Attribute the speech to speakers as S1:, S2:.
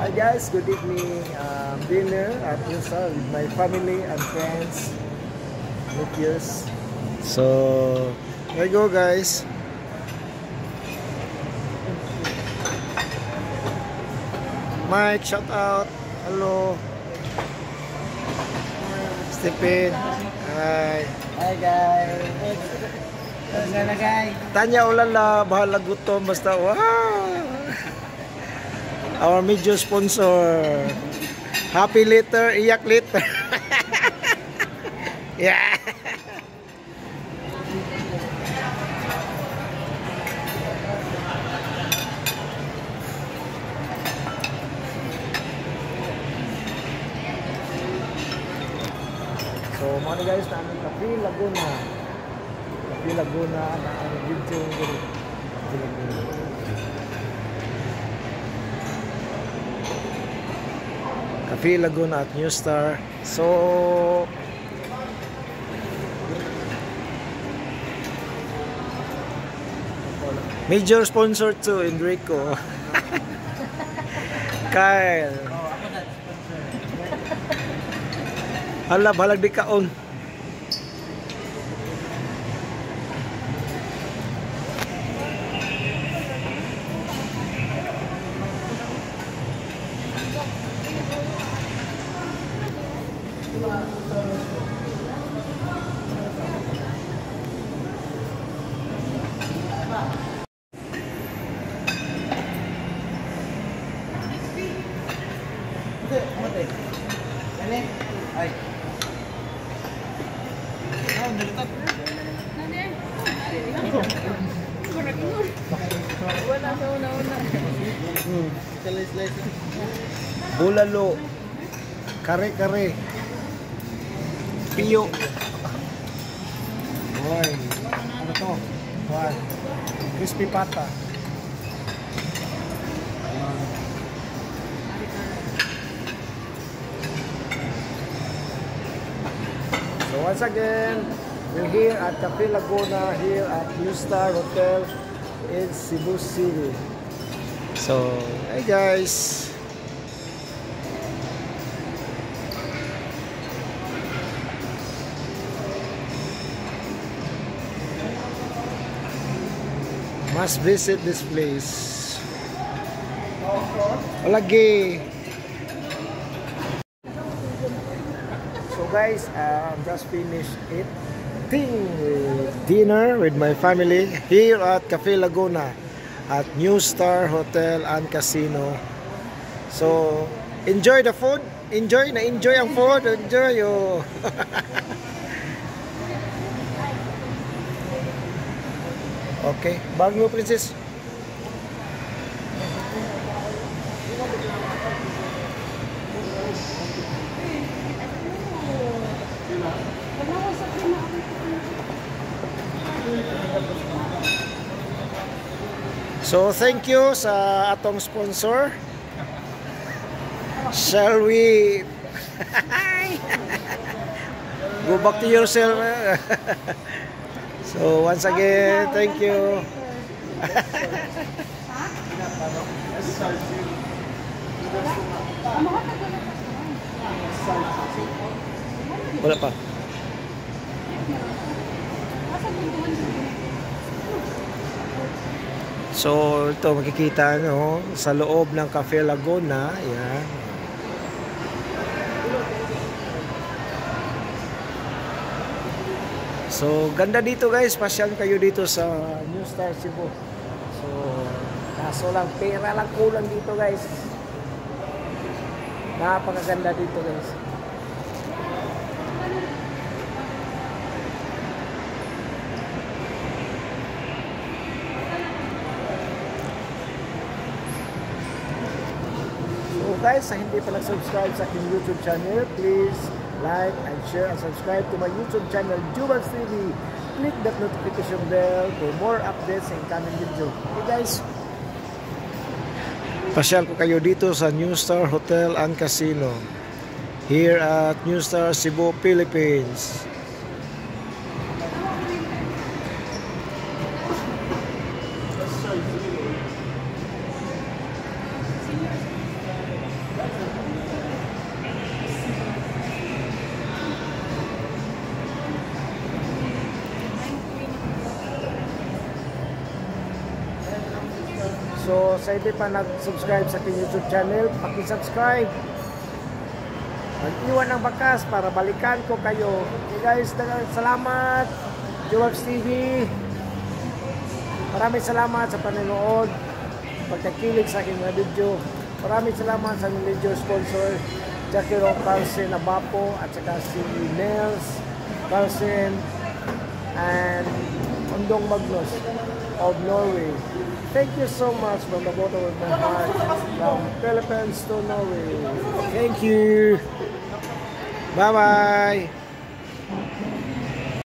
S1: Hi guys, good evening. Dinner at Yusa with my family and friends, nephews. So, there you go guys. Mike, shout out. Hello. Stephen. Hi.
S2: Hi guys. Sana guys.
S1: Tanya ulala, bahala gutom basta wow. Our major sponsor. Happy later, iyak later. Yeah. So, mga guys, namin Cafe Laguna. Cafe Laguna na ang video ko. Cafe Laguna. Cafe Laguna at New Star. So, major sponsor to Enrico. Kyle. Hala, balag di kaon. Bulalo, kare-kare, piyo. Boy, ano to? Boy, crispy pata. So once again, we're here at Cafe Laguna, here at New Star Hotel in Cebu City. So, hey guys. Must visit this place. Lagi. So guys, just finished eating dinner with my family here at Cafe Laguna at New Star Hotel and Casino. So, enjoy the food. Enjoy ang food. Enjoy yo. Okay, bag mo princess. So thank you sa atong sponsor. Shall we go back to yourself? So once again, thank you. Wala pa. So ito makikita no sa loob ng Cafe Laguna, yan. So, ganda dito guys. Pasyal kayo dito sa New Star Cebu. So, kaso lang, pera lang kulang dito guys. Napakaganda dito guys. So guys, sa hindi pa nag-subscribe sa aking YouTube channel, please like and share and subscribe to my YouTube channel, Jubans TV. Click that notification bell for more updates and coming video. Okay guys, pasyal ko kayo dito sa New Star Hotel and Casino here at New Star Cebu, Philippines. So, sa hindi pa nag-subscribe sa aking YouTube channel, paki-subscribe. Mag-iwan ng bakas para balikan ko kayo. Okay guys, salamat. Jewels TV. Maraming salamat sa panonood. Pagkakilig sa aking mga video. Maraming salamat sa mga video sponsor. Jackie Rock, Carlsen, Abapo, at saka si Nels, Carlsen, and Undong Magnus of Norway. Thank you so much from the bottom of my heart, from Philippines to Norway. Thank you. Bye-bye.